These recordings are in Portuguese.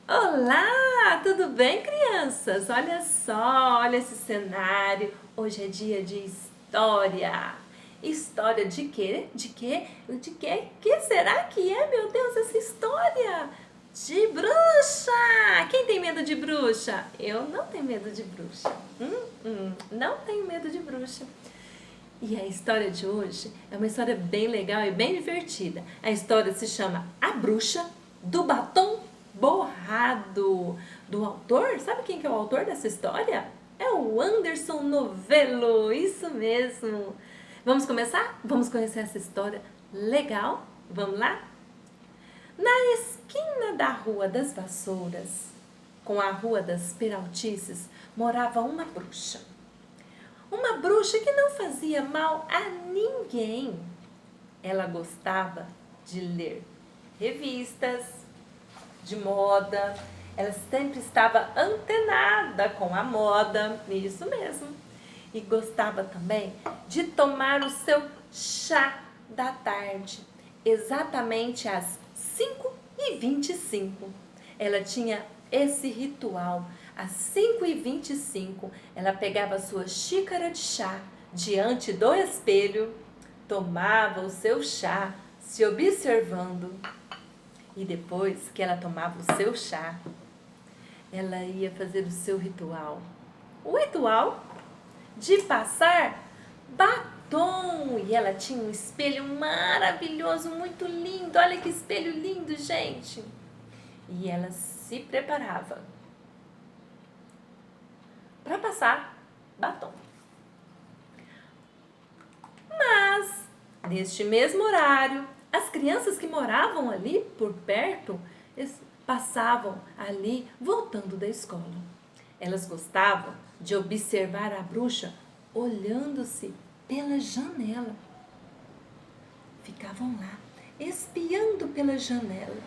Olá, tudo bem, crianças? Olha só, olha esse cenário. Hoje é dia de história. História de quê? De quê? De quê? Que será que é, meu Deus, essa história? De bruxa! Quem tem medo de bruxa? Eu não tenho medo de bruxa. Não tenho medo de bruxa. E a história de hoje é uma história bem legal e bem divertida. A história se chama A Bruxa do Batom Borrado. Do autor, sabe quem que é o autor dessa história? É o Anderson Novello, isso mesmo. Vamos começar? Vamos conhecer essa história legal? Vamos lá? Na esquina da Rua das Vassouras, com a Rua das Peraltices, morava uma bruxa. Uma bruxa que não fazia mal a ninguém. Ela gostava de ler revistas de moda. Ela sempre estava antenada com a moda, isso mesmo. E gostava também de tomar o seu chá da tarde, exatamente às 5h25. Ela tinha esse ritual. Às 5h25, ela pegava a sua xícara de chá diante do espelho, tomava o seu chá, se observando. E depois que ela tomava o seu chá, ela ia fazer o seu ritual. O ritual de passar batom. E ela tinha um espelho maravilhoso, muito lindo. Olha que espelho lindo, gente. E ela se preparava para passar batom. Mas, neste mesmo horário, as crianças que moravam ali por perto passavam ali voltando da escola. Elas gostavam de observar a bruxa olhando-se pela janela. Ficavam lá, espiando pela janela,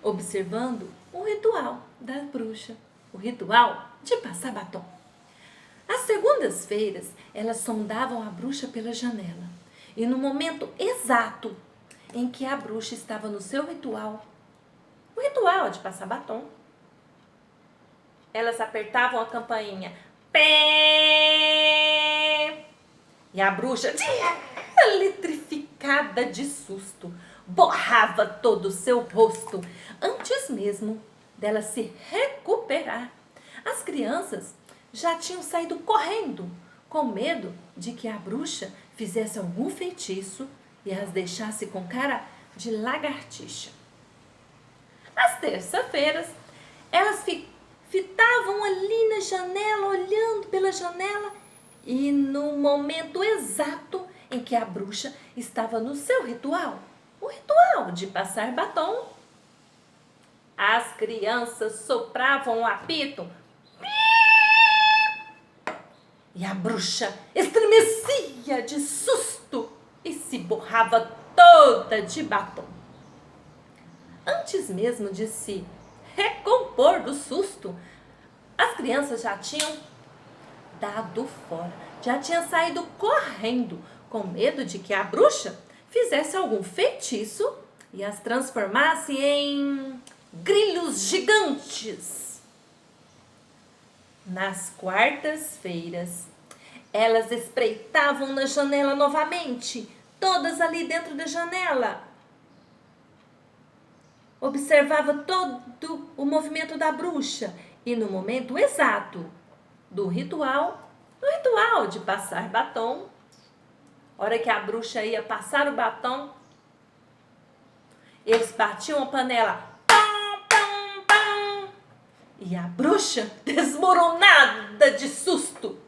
observando o ritual da bruxa, o ritual de passar batom. Às segundas-feiras, elas sondavam a bruxa pela janela. E no momento exato em que a bruxa estava no seu ritual, o ritual de passar batom, elas apertavam a campainha. Pé! E a bruxa, eletrificada de susto, borrava todo o seu rosto antes mesmo dela se recuperar. As crianças já tinham saído correndo, com medo de que a bruxa fizesse algum feitiço e as deixasse com cara de lagartixa. Às terça-feiras, elas fitavam ali na janela, olhando pela janela, e no momento exato em que a bruxa estava no seu ritual, o ritual de passar batom, as crianças sopravam o apito. E a bruxa estremecia de susto e se borrava toda de batom. Antes mesmo de se recompor do susto, as crianças já tinham dado fora, já tinham saído correndo, com medo de que a bruxa fizesse algum feitiço e as transformasse em grilhos gigantes. Nas quartas-feiras, elas espreitavam na janela novamente, todas ali dentro da janela. Observava todo o movimento da bruxa e no momento exato do ritual, no ritual de passar batom, hora que a bruxa ia passar o batom, eles batiam a panela. E a bruxa, desmoronada de susto,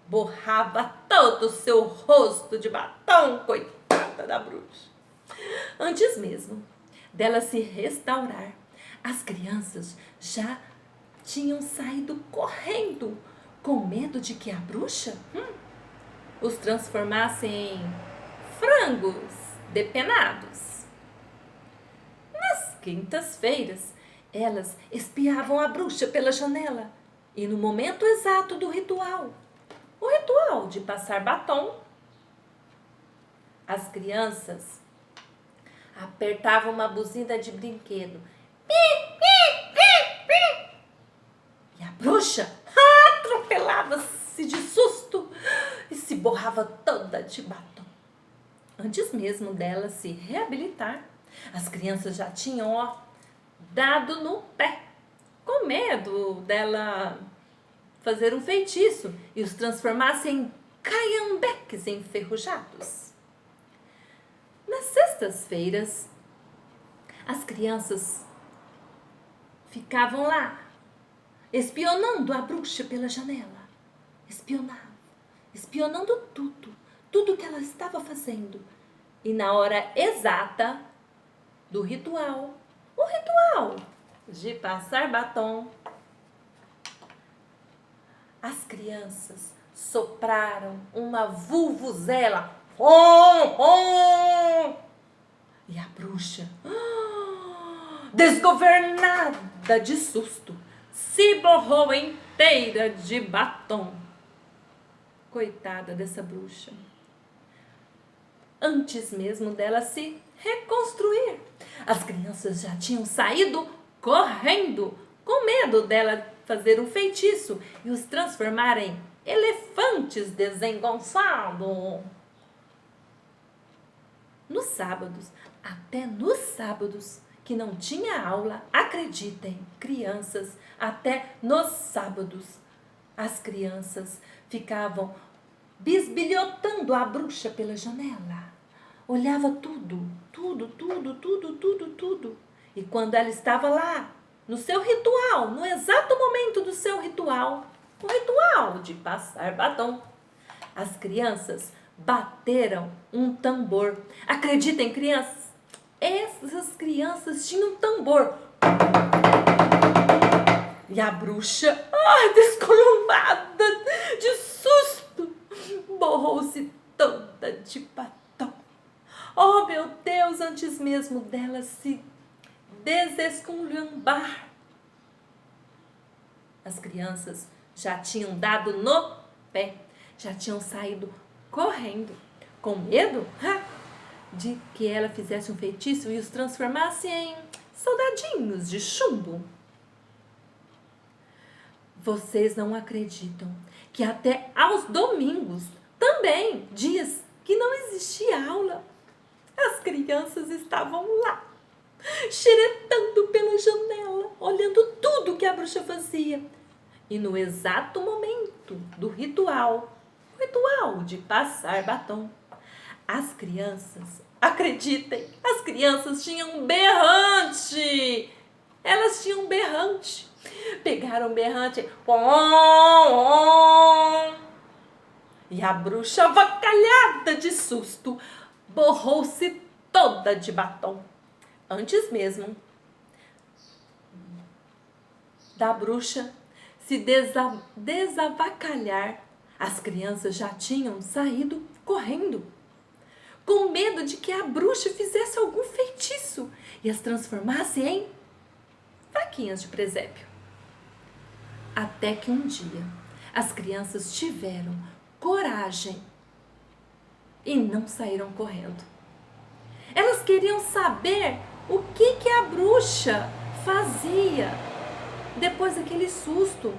borrava todo o seu rosto de batom, coitada da bruxa. Antes mesmo dela se restaurar, as crianças já tinham saído correndo, com medo de que a bruxa os transformasse em frangos depenados. Nas quintas-feiras, elas espiavam a bruxa pela janela e no momento exato do ritual, o ritual de passar batom, as crianças apertavam uma buzina de brinquedo. Pi! bruxa atropelava-se de susto e se borrava toda de batom. Antes mesmo dela se reabilitar, as crianças já tinham, dado no pé, com medo dela fazer um feitiço e os transformasse em caiambeques enferrujados. Nas sextas-feiras, as crianças ficavam lá, espionando a bruxa pela janela. Espionando tudo que ela estava fazendo. E na hora exata do ritual, o ritual de passar batom, as crianças sopraram uma vuvuzela. E a bruxa, desgovernada de susto, se borrou inteira de batom. Coitada dessa bruxa. Antes mesmo dela se reconstruir, as crianças já tinham saído correndo, com medo dela fazer um feitiço e os transformar em elefantes desengonçados. Nos sábados, até nos sábados, que não tinha aula, acreditem, crianças, até nos sábados, as crianças ficavam bisbilhotando a bruxa pela janela. Olhava tudo. E quando ela estava lá, no seu ritual, no exato momento do seu ritual, o ritual de passar batom, as crianças bateram um tambor. Acreditem, crianças, essas crianças tinham um tambor. E a bruxa, descolombada de susto, borrou-se toda de batom. Oh, meu Deus, antes mesmo dela se desesculhambar, as crianças já tinham dado no pé, já tinham saído correndo, com medo de que ela fizesse um feitiço e os transformasse em soldadinhos de chumbo. Vocês não acreditam que até aos domingos, também dias que não existia aula, as crianças estavam lá, xeretando pela janela, olhando tudo que a bruxa fazia. E no exato momento do ritual, o ritual de passar batom, as crianças, acreditem, as crianças tinham um berrante. Elas tinham um berrante. Pegaram um berrante. E a bruxa, avacalhada de susto, borrou-se toda de batom. Antes mesmo da bruxa se desavacalhar, as crianças já tinham saído correndo, com medo de que a bruxa fizesse algum feitiço e as transformasse em vaquinhas de presépio. Até que um dia as crianças tiveram coragem e não saíram correndo. Elas queriam saber o que a bruxa fazia depois daquele susto.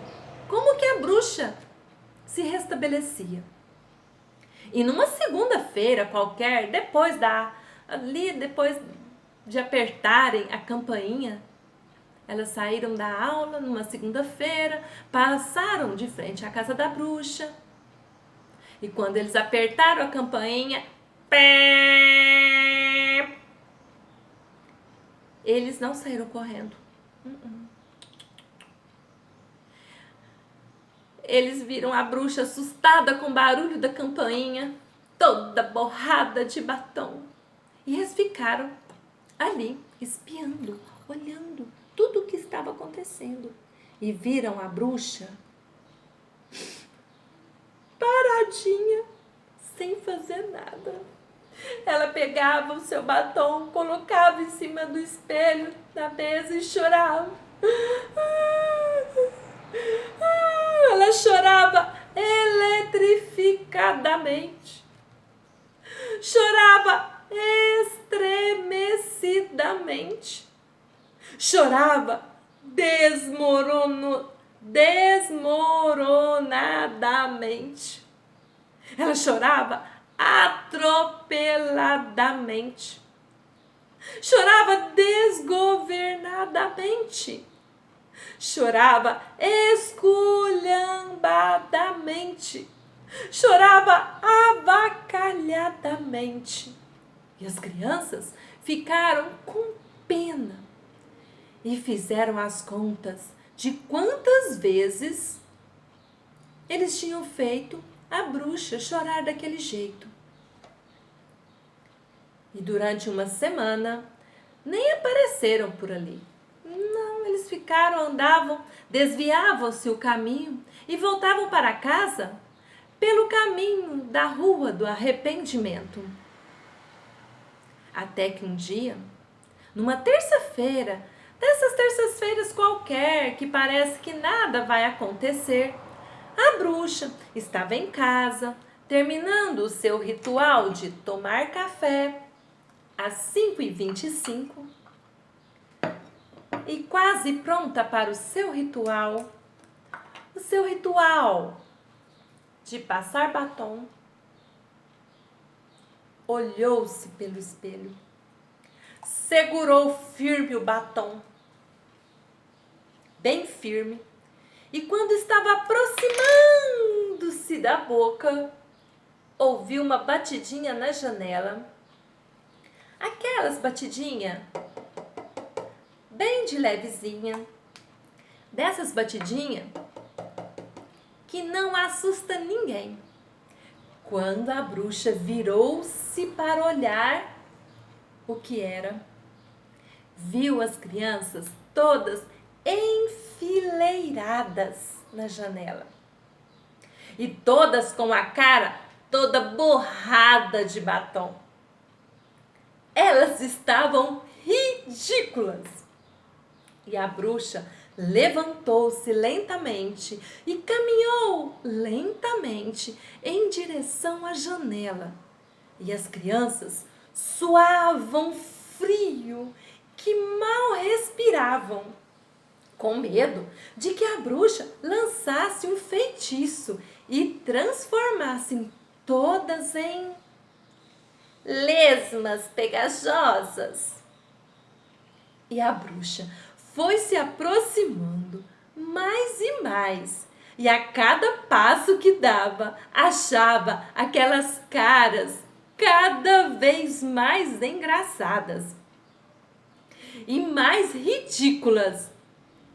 Como que a bruxa se restabelecia? E numa segunda-feira qualquer, depois de apertarem a campainha, elas saíram da aula numa segunda-feira, passaram de frente à casa da bruxa. E quando eles apertaram a campainha, eles não saíram correndo. Eles viram a bruxa assustada com o barulho da campainha, toda borrada de batom. E eles ficaram ali, espiando, olhando tudo o que estava acontecendo. E viram a bruxa paradinha, sem fazer nada. Ela pegava o seu batom, colocava em cima do espelho, na mesa e chorava. Ela chorava eletrificadamente. Chorava estremecidamente. Chorava desmoronadamente. Ela chorava atropeladamente. Chorava desgovernadamente. Chorava esculhambadamente. Chorava avacalhadamente. E as crianças ficaram com pena e fizeram as contas de quantas vezes eles tinham feito a bruxa chorar daquele jeito. E durante uma semana nem apareceram por ali. Não, eles andavam, desviavam-se o caminho e voltavam para casa pelo caminho da rua do arrependimento. Até que um dia, numa terça-feira, dessas terças-feiras qualquer, que parece que nada vai acontecer, a bruxa estava em casa, terminando o seu ritual de tomar café às 5h25 e quase pronta para o seu ritual de passar batom. Olhou-se pelo espelho, segurou firme o batom, bem firme, e quando estava aproximando-se da boca, ouviu uma batidinha na janela. Aquelas batidinhas bem de levezinha, dessas batidinhas que não assusta ninguém. Quando a bruxa virou-se para olhar o que era, viu as crianças todas enfileiradas na janela. E todas com a cara toda borrada de batom. Elas estavam ridículas. E a bruxa levantou-se lentamente e caminhou lentamente em direção à janela. E as crianças suavam frio, que mal respiravam, com medo de que a bruxa lançasse um feitiço e transformasse todas em lesmas pegajosas. E a bruxa foi se aproximando mais e mais, e a cada passo que dava, achava aquelas caras cada vez mais engraçadas e mais ridículas,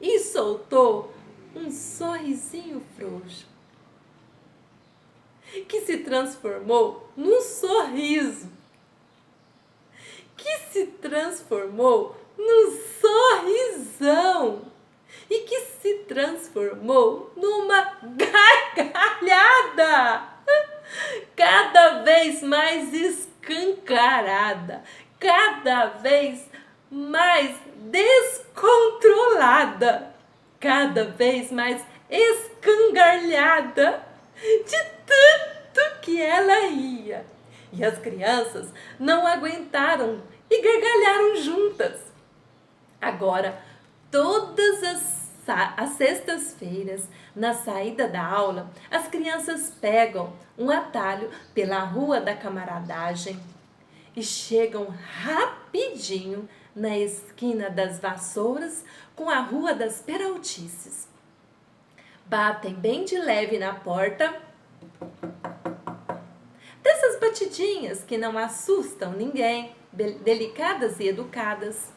e soltou um sorrisinho frouxo, que se transformou num sorriso, que se transformou num sorrisão e que se transformou numa gargalhada cada vez mais escancarada, cada vez mais descontrolada, cada vez mais escangalhada de tanto que ela ria. E as crianças não aguentaram e gargalharam juntas. Agora, todas as sextas-feiras, na saída da aula, as crianças pegam um atalho pela Rua da Camaradagem e chegam rapidinho na esquina das Vassouras com a Rua das Peraltices. Batem bem de leve na porta, dessas batidinhas que não assustam ninguém, delicadas e educadas,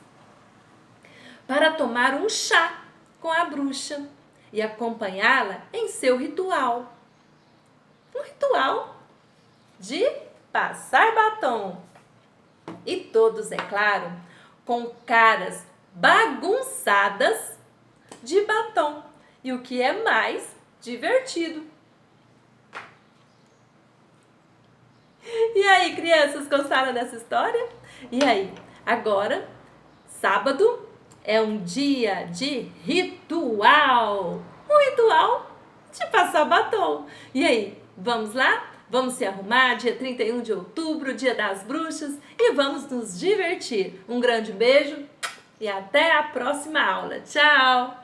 para tomar um chá com a bruxa e acompanhá-la em seu ritual. Um ritual de passar batom. E todos, é claro, com caras bagunçadas de batom. E o que é mais divertido. E aí, crianças, gostaram dessa história? E aí, agora, sábado é um dia de ritual. Um ritual de passar batom. E aí, vamos lá? Vamos se arrumar, dia 31 de outubro, dia das bruxas, e vamos nos divertir. Um grande beijo e até a próxima aula. Tchau!